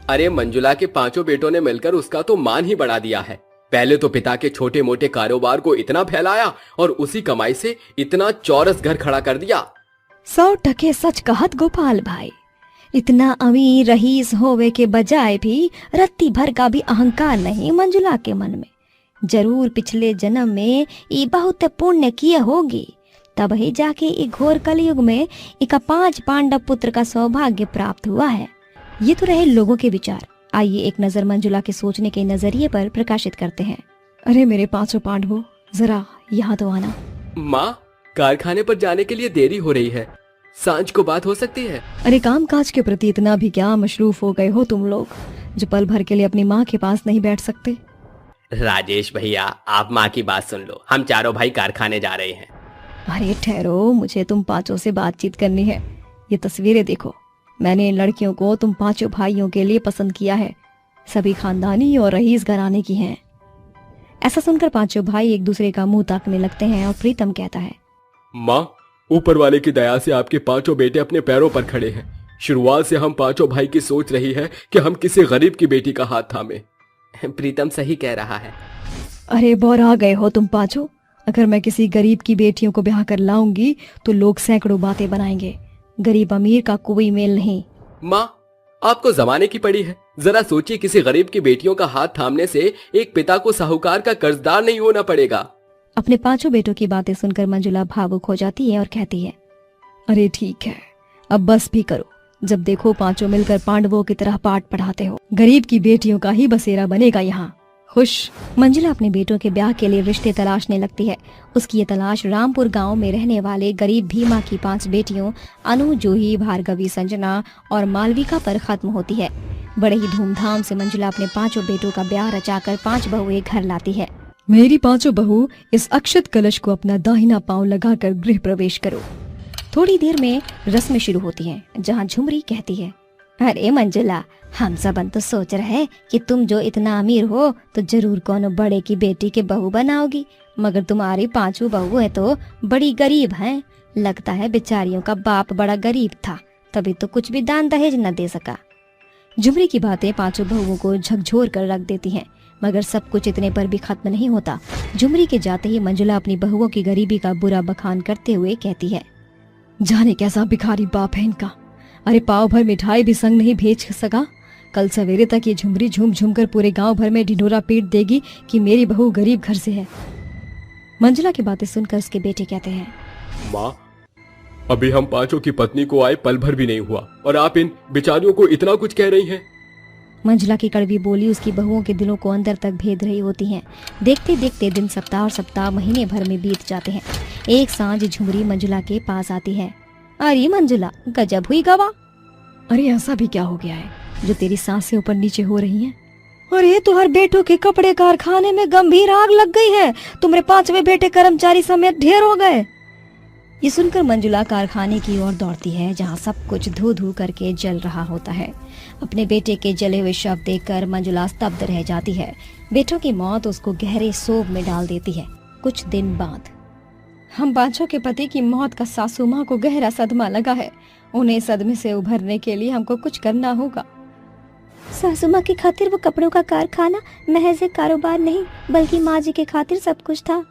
अरे मंजुला के 5 बेटों ने मिलकर उसका तो मान ही बढ़ा दिया है। पहले तो पिता के छोटे मोटे कारोबार को इतना फैलाया और उसी कमाई से इतना चौरस घर खड़ा कर दिया। 100% सच कहत गोपाल भाई। इतना अमीर रईस होवे के बजाय भी रत्ती भर का भी अहंकार नहीं मंजुला के मन में। जरूर पिछले जन्म में ये बहुत पुण्य किए होगी, तब ही जाके एक घोर कलयुग में इका 5 पांडव पुत्र का सौभाग्य प्राप्त हुआ है। ये तो रहे लोगों के विचार। आइए एक नजर मंजुला के सोचने के नजरिए पर प्रकाशित करते हैं। अरे मेरे 5 पांडवों, जरा यहाँ तो आना। माँ, कारखाने पर जाने के लिए देरी हो रही है, सांझ को बात हो सकती है? अरे काम काज के प्रति इतना भी क्या मशरूफ हो गए हो तुम लोग, जो पल भर के लिए अपनी माँ के पास नहीं बैठ सकते। राजेश भैया, आप माँ की बात सुन लो, हम चारों भाई कारखाने जा रहे हैं। अरे ठहरो, मुझे तुम 5 से बातचीत करनी है। ये तस्वीरें देखो, मैंने इन लड़कियों को तुम 5 भाइयों के लिए पसंद किया है। सभी खानदानी और रईस घराने की हैं। ऐसा सुनकर 5 भाई एक दूसरे का मुंह ताकने लगते हैं और प्रीतम कहता है, माँ, ऊपर वाले की दया से आपके 5 बेटे अपने पैरों पर खड़े हैं। शुरुआत से हम 5 भाई की सोच रही है कि हम किसी गरीब की बेटी का हाथ थामे। प्रीतम सही कह रहा है। अरे बौरा गए हो तुम 5। अगर मैं किसी गरीब की बेटियों को ब्याह कर लाऊंगी तो लोग सैकड़ों बातें बनाएंगे। गरीब अमीर का कोई मेल नहीं। माँ, आपको जमाने की पड़ी है। जरा सोचिए, किसी गरीब की बेटियों का हाथ थामने से एक पिता को साहूकार का कर्जदार नहीं होना पड़ेगा। अपने 5 बेटों की बातें सुनकर मंजुला भावुक हो जाती है और कहती है, अरे ठीक है, अब बस भी करो। जब देखो 5 मिलकर पांडवों की तरह पाठ पढ़ाते हो। गरीब की बेटियों का ही बसेरा बनेगा यहाँ। खुश। मंजुला अपने बेटों के ब्याह के लिए रिश्ते तलाशने लगती है। उसकी ये तलाश रामपुर गांव में रहने वाले गरीब भीमा की 5 बेटियों अनु, जूही, भार्गवी, संजना और मालविका पर खत्म होती है। बड़े ही धूमधाम से मंजुला अपने 5 बेटों का ब्याह रचाकर 5 बहुएं घर लाती है। मेरी 5 बहू, इस अक्षत कलश को अपना दाहिना पांव लगाकर गृह प्रवेश करो। थोड़ी देर में रस्में शुरू होती हैं, जहाँ झुमरी कहती है, अरे मंजुला, हम सब तो सोच रहे कि तुम जो इतना अमीर हो तो जरूर कोनो बड़े की बेटी के बहू बनाओगी, मगर तुम्हारी 5 बहू है तो बड़ी गरीब हैं। लगता है बेचारियों का बाप बड़ा गरीब था, तभी तो कुछ भी दान दहेज न दे सका। झुमरी की बातें 5 बहुओं को झकझोर कर रख देती हैं, मगर सब कुछ इतने पर भी खत्म नहीं होता। झुमरी के जाते ही मंजुला अपनी बहुओं की गरीबी का बुरा बखान करते हुए कहती है, जाने कैसा भिखारी बाप है इनका। अरे पाव भर मिठाई भी संग नहीं भेज सका। कल सवेरे तक ये झुमरी झूम झूम कर पूरे गांव भर में ढिंढोरा पीट देगी कि मेरी बहू गरीब घर से है। मंजुला की बातें सुनकर उसके बेटे कहते हैं, माँ, अभी हम 5 की पत्नी को आए पल भर भी नहीं हुआ और आप इन बेचारियों को इतना कुछ कह रही हैं। मंजुला की कड़वी बोली उसकी बहुओं के दिलों को अंदर तक भेद रही होती हैं। देखते देखते दिन सप्ताह और सप्ताह महीने भर में बीत जाते हैं। एक सांझ झुमरी मंजुला के पास आती है। अरे मंजुला, गजब हुई गवा। अरे ऐसा भी क्या हो गया है जो तेरी सांस से ऊपर नीचे हो रही है? अरे तुहर बेटों के कपड़े कारखाने में गंभीर आग लग गई है। तुम्हारे 5वें बेटे कर्मचारी समेत ढेर हो गए। ये सुनकर मंजुला कारखाने की ओर दौड़ती है, जहाँ सब कुछ धू धू करके जल रहा होता है। अपने बेटे के जले हुए शव देखकर मंजुला स्तब्ध रह जाती है। बेटों की मौत उसको गहरे सोग में डाल देती है। कुछ दिन बाद, हम 5 के पति की मौत का सासू माँ को गहरा सदमा लगा है। उन्हें सदमे से उभरने के लिए हमको कुछ करना होगा। सासू माँ की खातिर वो कपड़ों का कारखाना महज एक कारोबार नहीं, बल्कि माँ जी के खातिर सब कुछ था।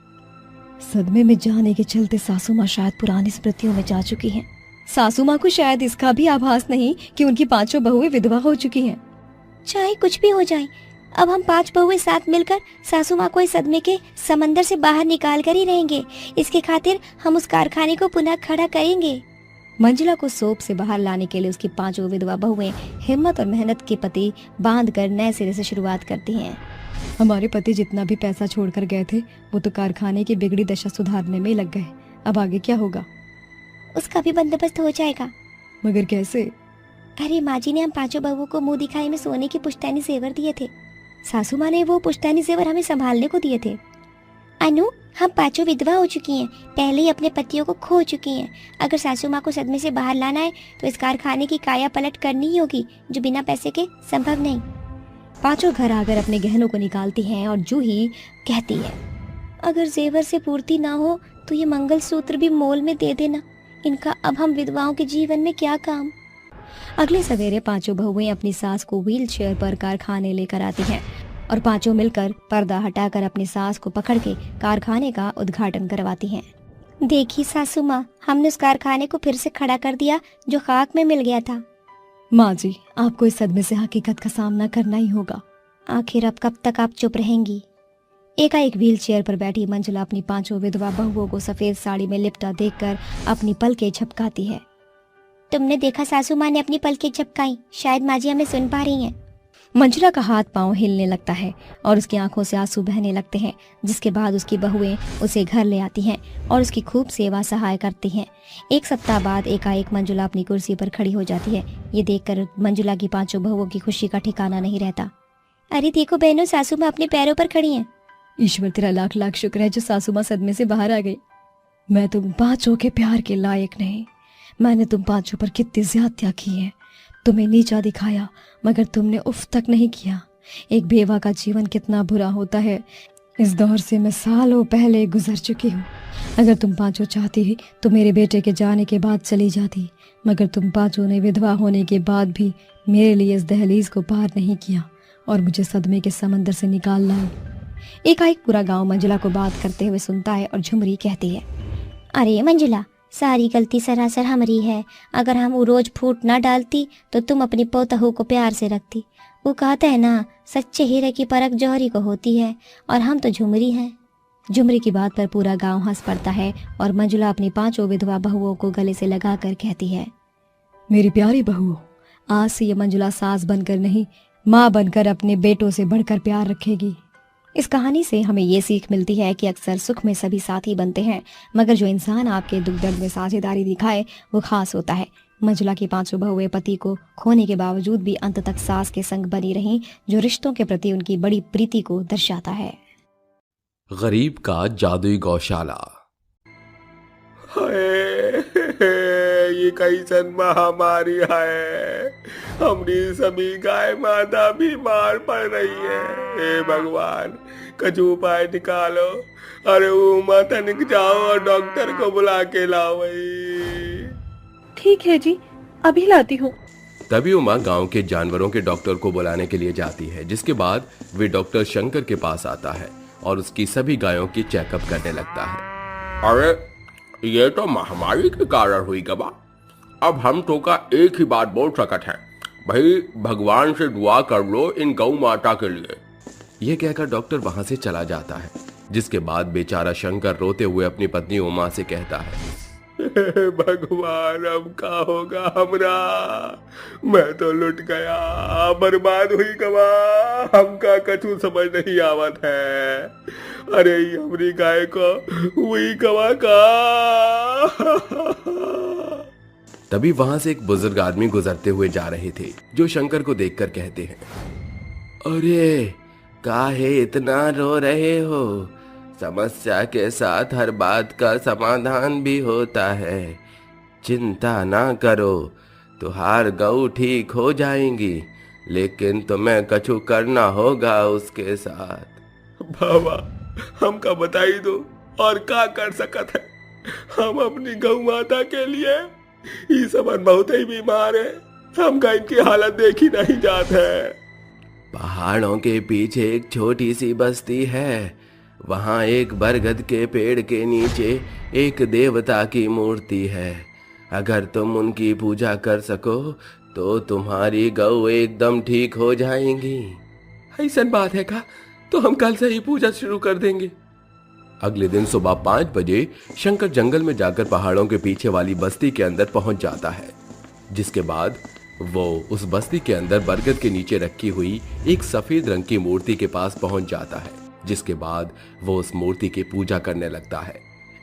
सदमे में जाने के चलते सासू माँ शायद पुरानी स्मृतियों में जा चुकी हैं। सासू माँ को शायद इसका भी आभास नहीं कि उनकी 5 बहुएं विधवा हो चुकी हैं। चाहे कुछ भी हो जाए, अब हम 5 बहुएं साथ मिलकर सासू माँ को इस सदमे के समंदर से बाहर निकाल कर ही रहेंगे। इसके खातिर हम उस कारखाने को पुनः खड़ा करेंगे। मंजुला को सोप से बाहर लाने के लिए उसकी 5 विधवा बहुएं हिम्मत और मेहनत के पति बांध कर नए सिरे से शुरुआत करती हैं। हमारे पति जितना भी पैसा छोड़कर गए थे वो तो कारखाने की बिगड़ी दशा सुधारने में लग गए। अब आगे क्या होगा? उसका भी बंदोबस्त हो जाएगा। मगर कैसे? अरे माँ जी ने हम 5 बहुओं को मुंह दिखाई में सोने के पुश्तैनी जेवर दिए थे। सासू माँ ने वो पुश्तैनी जेवर हमें संभालने को दिए थे। अनु, हम 5 विधवा हो चुकी हैं, पहले ही अपने पतियों को खो चुकी हैं। अगर सासू माँ को सदमे से बाहर लाना है तो इस कारखाने की काया पलट करनी ही होगी, जो बिना पैसे के संभव नहीं। 5 घर आकर अपने गहनों को निकालती हैं और जूही कहती है, अगर जेवर से पूर्ति ना हो तो ये मंगलसूत्र भी मोल में दे देना। इनका अब हम विधवाओं के जीवन में क्या काम। अगले सवेरे 5 बहुएं अपनी सास को व्हील चेयर पर कारखाने लेकर आती हैं और 5 मिलकर पर्दा हटाकर अपनी सास को पकड़ के कारखाने का उद्घाटन करवाती हैं। देखी सासू माँ, हमने उस कारखाने को फिर से खड़ा कर दिया जो खाक में मिल गया था। माँ जी, आपको इस सदमे से हकीकत का सामना करना ही होगा। आखिर अब कब तक आप चुप रहेंगी? एकाएक व्हील चेयर पर बैठी मंजुला अपनी 5 विधवा बहुओं को सफेद साड़ी में लिपटा देखकर अपनी पलकें झपकाती है। तुमने देखा सासू माँ ने अपनी पलकें झपकाई, शायद माँ जी हमें सुन पा रही हैं। मंजुला का हाथ पांव हिलने लगता है और उसकी आंखों से आंसू बहने लगते हैं, जिसके बाद उसकी बहुएं उसे घर ले आती हैं और उसकी खूब सेवा सहाय करती हैं। 1 सप्ताह बाद एकाएक मंजुला अपनी कुर्सी पर खड़ी हो जाती है। ये देखकर मंजुला की 5 बहुओं की खुशी का ठिकाना नहीं रहता। अरे देखो बहनों, सासू माँ अपने पैरों पर खड़ी हैं। ईश्वर तेरा लाख लाख शुक्र है जो सासू माँ सदमे से बाहर आ गई। मैं तुम 5 के प्यार के लायक नहीं। मैंने तुम 5 पर कितनी ज्यादतियां की है, तुम्हें नीचा दिखाया, मगर तुमने उफ तक नहीं किया। एक बेवा का जीवन कितना बुरा होता है, इस दौर से मैं सालों पहले गुजर चुकी हूँ। अगर तुम 5 चाहती तो मेरे बेटे के जाने के बाद चली जाती, मगर तुम 5 ने विधवा होने के बाद भी मेरे लिए इस दहलीज को पार नहीं किया और मुझे सदमे के समंदर से निकाल लाई। एकाएक पूरा गांव मंजुला को बात करते हुए सुनता है और झुमरी कहती है, अरे मंजुला, सारी गलती सरासर हमारी है। अगर हम वो रोज फूट ना डालती तो तुम अपनी पोतहू को प्यार से रखती। वो कहते हैं ना, सच्चे हीरे की परख जौहरी को होती है, और हम तो झुमरी हैं। झुमरी की बात पर पूरा गांव हंस पड़ता है और मंजुला अपनी 5 विधवा बहुओं को गले से लगाकर कहती है, मेरी प्यारी बहुओं, आज से ये मंजुला सास बनकर नहीं, माँ बनकर अपने बेटों से बढ़कर प्यार रखेगी। इस कहानी से हमें ये सीख मिलती है कि अक्सर सुख में सभी साथी बनते हैं, मगर जो इंसान आपके दुख दर्द में साझेदारी दिखाए वो खास होता है। मंजुला की 5 बहुएं पति को खोने के बावजूद भी अंत तक सास के संग बनी रहीं, जो रिश्तों के प्रति उनकी बड़ी प्रीति को दर्शाता है। गरीब का जादुई गौशाला। ये कैसन महामारी है, हमारी सभी गाय माता बीमार पड़ रही है। हे भगवान, कुछ उपाय निकालो। अरे उमा, तनिक जाओ और डॉक्टर को बुला के लाओ। ठीक है जी, अभी लाती हूँ। तभी उमा गांव के जानवरों के डॉक्टर को बुलाने के लिए जाती है, जिसके बाद वे डॉक्टर शंकर के पास आता है और उसकी सभी गायों की चेकअप करने लगता है। अरे ये तो महामारी के कारण हुई गवा। अब हम तो का एक ही बात बोल सकत है, भाई भगवान से दुआ कर लो इन गौ माता के लिए। यह कहकर डॉक्टर वहां से चला जाता है, जिसके बाद बेचारा शंकर रोते हुए अपनी पत्नी उमा से कहता है, भगवान अब क्या होगा हमरा, मैं तो लुट गया, बर्बाद हुई गवा, हमका कछु समझ नहीं आवत है। अरे हमारी गाय को हुई गवा का। तभी वहां से एक बुजुर्ग आदमी गुजरते हुए जा रहे थे, जो शंकर को देखकर कहते हैं, अरे काहे इतना रो रहे हो, समस्या के साथ हर बात का समाधान भी होता है। चिंता ना करो, तुहार गऊ ठीक हो जाएंगी, लेकिन तुम्हें कछु करना होगा उसके साथ। बाबा, हमका बताई दो और क्या कर सकत है। हम अपनी गौ माता के लिए ये समन बहुत ही बीमार है, हमका इनकी हालत देखी नहीं जात है। पहाड़ों के पीछे एक छोटी सी बस्ती है, वहाँ एक बरगद के पेड़ के नीचे एक देवता की मूर्ति है। अगर तुम उनकी पूजा कर सको तो तुम्हारी गौ एकदम ठीक हो जाएंगी। ऐसा बात है का? तो हम कल से ही पूजा शुरू कर देंगे। अगले दिन सुबह 5 बजे शंकर जंगल में जाकर पहाड़ों के पीछे वाली बस्ती के अंदर पहुंच जाता है, जिसके बाद वो उस बस्ती के अंदर बरगद के नीचे रखी हुई एक सफेद रंग की मूर्ति के पास पहुंच जाता है, जिसके बाद वो उस मूर्ति की पूजा करने लगता है।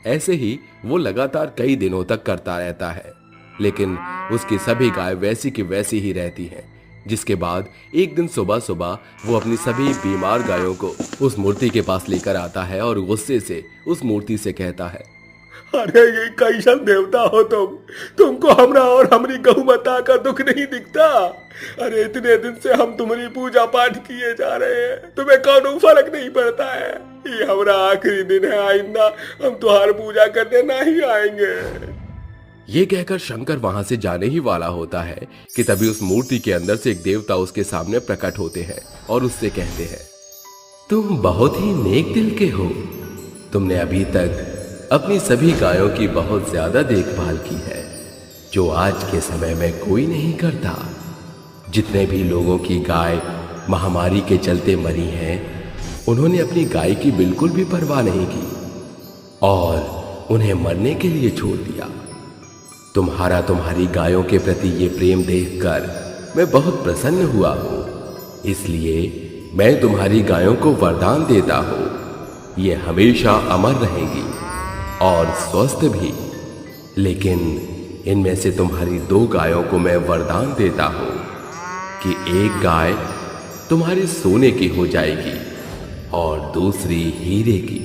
ऐसे ही वो लगातार कई दिनों तक करता रहता है, लेकिन उसकी सभी गाय वैसी की वैसी ही रहती हैं। जिसके बाद एक दिन सुबह सुबह वो अपनी सभी बीमार गायों को उस मूर्ति के पास लेकर आता है और गुस्से से उस मूर्ति से कहता है, अरे ये कैसन देवता हो तुमको हमरा और हमारी गौ माता का दुख नहीं दिखता? अरे इतने दिन से हम तुम्हारी पूजा पाठ किए जा रहे हैं, तुम्हें कौन फर्क नहीं पड़ता है? ये हमारा आखिरी दिन है, आइंदा हम तुम्हारी पूजा करने नहीं आएंगे। ये कहकर शंकर वहां से जाने ही वाला होता है कि तभी उस मूर्ति के अंदर से एक देवता उसके सामने प्रकट होते हैं और उससे कहते हैं, तुम बहुत ही नेक दिल के हो। तुमने अभी तक अपनी सभी गायों की बहुत ज्यादा देखभाल की है, जो आज के समय में कोई नहीं करता। जितने भी लोगों की गाय महामारी के चलते मरी हैं, उन्होंने अपनी गाय की बिल्कुल भी परवाह नहीं की और उन्हें मरने के लिए छोड़ दिया। तुम्हारी गायों के प्रति ये प्रेम देखकर मैं बहुत प्रसन्न हुआ हूँ, इसलिए मैं तुम्हारी गायों को वरदान देता हूँ, ये हमेशा अमर रहेंगी और स्वस्थ भी। लेकिन इनमें से तुम्हारी 2 गायों को मैं वरदान देता हूँ कि एक गाय तुम्हारे सोने की हो जाएगी और दूसरी हीरे की।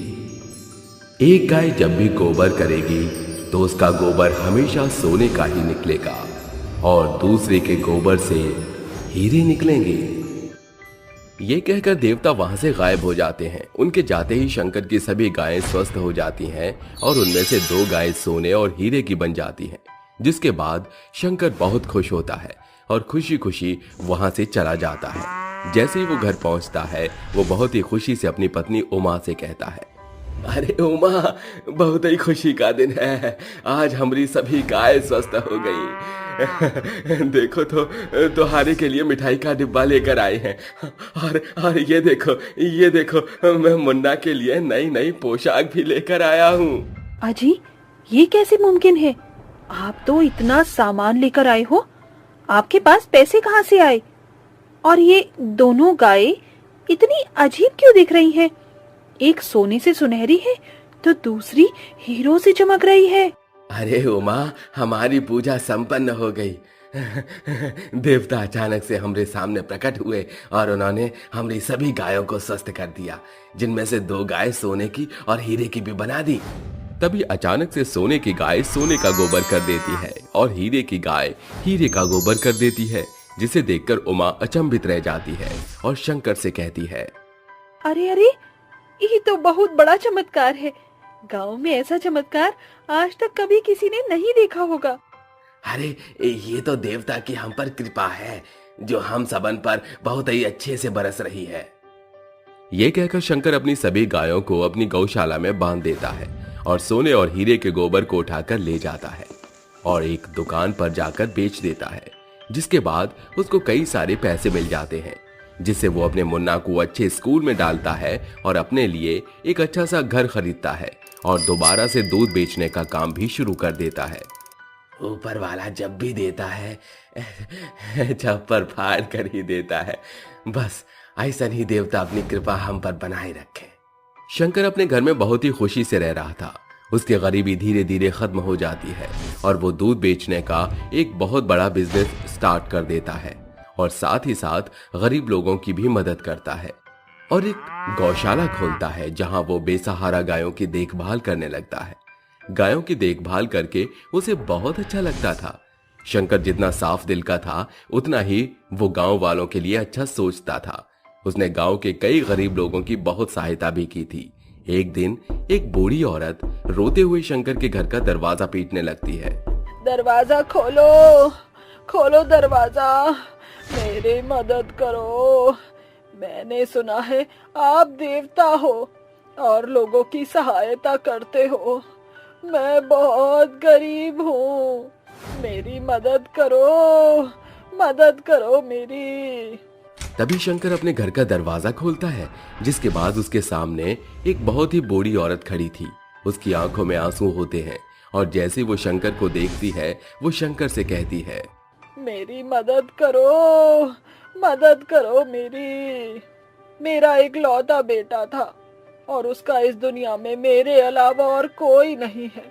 एक गाय जब भी गोबर करेगी तो उसका गोबर हमेशा सोने का ही निकलेगा और दूसरे के गोबर से हीरे निकलेंगे। ये कहकर देवता वहां से गायब हो जाते हैं। उनके जाते ही शंकर की सभी गायें स्वस्थ हो जाती हैं और उनमें से 2 गायें सोने और हीरे की बन जाती हैं। जिसके बाद शंकर बहुत खुश होता है और खुशी खुशी वहां से चला जाता है। जैसे ही वो घर पहुंचता है, वो बहुत ही खुशी से अपनी पत्नी उमा से कहता है, अरे उमा, बहुत ही खुशी का दिन है, आज हमारी सभी गाय स्वस्थ हो गई। देखो तो तुम्हारे के लिए मिठाई का डिब्बा लेकर आए हैं और ये देखो मैं मुन्ना के लिए नई नई पोशाक भी लेकर आया हूँ। अजी, ये कैसे मुमकिन है? आप तो इतना सामान लेकर आए हो, आपके पास पैसे कहाँ से आए? और ये दोनों गायें इतनी अजीब क्यों दिख रही हैं? एक सोने से सुनहरी है तो दूसरी हीरो से चमक रही है। अरे उमा, हमारी पूजा संपन्न हो गई। देवता अचानक से हमारे सामने प्रकट हुए और उन्होंने हमारी सभी गायों को स्वस्थ कर दिया, जिनमें से 2 गाय सोने की और हीरे की भी बना दी। तभी अचानक से सोने की गाय सोने का गोबर कर देती है और हीरे की गाय हीरे का गोबर कर देती है, जिसे देखकर उमा अचंभित रह जाती है और शंकर से कहती है, अरे अरे, ये तो बहुत बड़ा चमत्कार है। गांव में ऐसा चमत्कार आज तक कभी किसी ने नहीं देखा होगा। अरे ये तो देवता की हम पर कृपा है, जो हम सबन पर बहुत ही अच्छे से बरस रही है। ये कहकर शंकर अपनी सभी गायों को अपनी गौशाला में बांध देता है और सोने और हीरे के गोबर को उठाकर ले जाता है और एक दुकान पर जाकर बेच देता है। जिसके बाद उसको कई सारे पैसे मिल जाते हैं, जिससे वो अपने मुन्ना को अच्छे स्कूल में डालता है और अपने लिए एक अच्छा सा घर खरीदता है और दोबारा से दूध बेचने का काम भी शुरू कर देता है। ऊपर वाला जब भी देता है छप्पर फाड़ कर ही देता है। बस ऐसा ही देवता अपनी कृपा हम पर बनाए रखे। शंकर अपने घर में बहुत ही खुशी से रह रहा था। उसकी गरीबी धीरे धीरे खत्म हो जाती है और वो दूध बेचने का एक बहुत बड़ा बिजनेस स्टार्ट कर देता है और साथ ही साथ गरीब लोगों की भी मदद करता है और एक गौशाला खोलता है, जहां वो बेसहारा गायों की देखभाल करने लगता है। गायों की देखभाल करके उसे बहुत अच्छा लगता था। शंकर जितना साफ दिल का था, उतना ही वो गांव वालों के लिए अच्छा सोचता था। उसने गांव के कई गरीब लोगों की बहुत सहायता भी की थी। एक दिन एक बूढ़ी औरत रोते हुए शंकर के घर का दरवाजा पीटने लगती है। दरवाजा खोलो, खोलो दरवाजा, मेरी मदद करो। मैंने सुना है आप देवता हो और लोगों की सहायता करते हो। मैं बहुत गरीब हूँ, मेरी मदद करो, मदद करो मेरी। तभी शंकर अपने घर का दरवाजा खोलता है, जिसके बाद उसके सामने एक बहुत ही बूढ़ी औरत खड़ी थी। उसकी आंखों में आंसू होते हैं और जैसे वो शंकर को देखती है वो शंकर से कहती है, मेरी मदद करो मेरा एक लौता बेटा था और उसका इस दुनिया में मेरे अलावा और कोई नहीं है,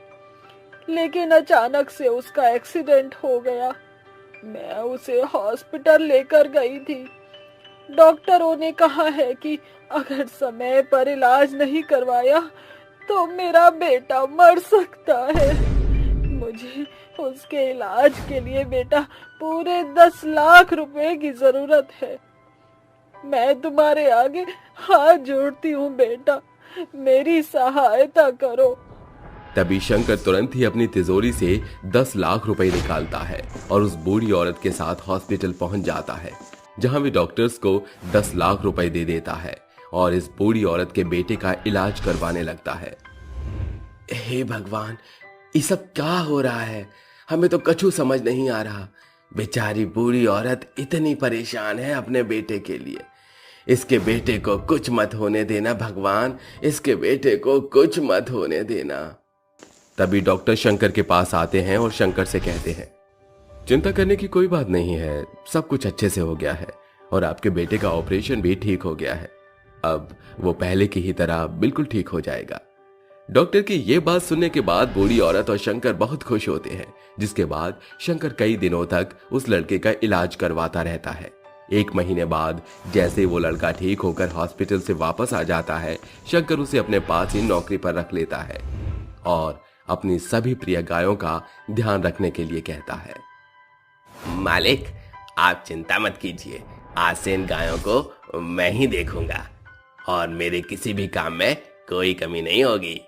लेकिन अचानक से उसका एक्सीडेंट हो गया। मैं उसे हॉस्पिटल लेकर गई थी। डॉक्टरों ने कहा है कि अगर समय पर इलाज नहीं करवाया तो मेरा बेटा मर सकता है। मुझे उसके इलाज के लिए बेटा पूरे 10 लाख रुपए की जरूरत है। मैं तुम्हारे आगे हाथ जोड़ती हूँ बेटा, मेरी सहायता करो। तभी शंकर तुरंत ही अपनी तिजोरी से 10 लाख रुपए निकालता है और उस बूढ़ी औरत के साथ हॉस्पिटल पहुंच जाता है, जहां वे डॉक्टर्स को 10 लाख रुपए दे देता है और इस बूढ़ी औरत के बेटे का इलाज करवाने लगता है। हे भगवान, ये सब क्या हो रहा है? हमें तो कछु समझ नहीं आ रहा। बेचारी बूढ़ी औरत इतनी परेशान है अपने बेटे के लिए। इसके बेटे को कुछ मत होने देना भगवान, इसके बेटे को कुछ मत होने देना। तभी डॉक्टर शंकर के पास आते हैं और शंकर से कहते हैं, चिंता करने की कोई बात नहीं है, सब कुछ अच्छे से हो गया है और आपके बेटे का ऑपरेशन भी ठीक हो गया है। अब वो पहले की ही तरह बिल्कुल ठीक हो जाएगा। डॉक्टर की ये बात सुनने के बाद बूढ़ी औरत और शंकर बहुत खुश होते हैं, जिसके बाद शंकर कई दिनों तक उस लड़के का इलाज करवाता रहता है। 1 महीने बाद जैसे वो लड़का ठीक होकर हॉस्पिटल से वापस आ जाता है, शंकर उसे अपने पास ही नौकरी पर रख लेता है और अपनी सभी प्रिय गायों का ध्यान रखने के लिए कहता है। मालिक, आप चिंता मत कीजिए, आज से इन गायों को मैं ही देखूंगा और मेरे किसी भी काम में कोई कमी नहीं होगी।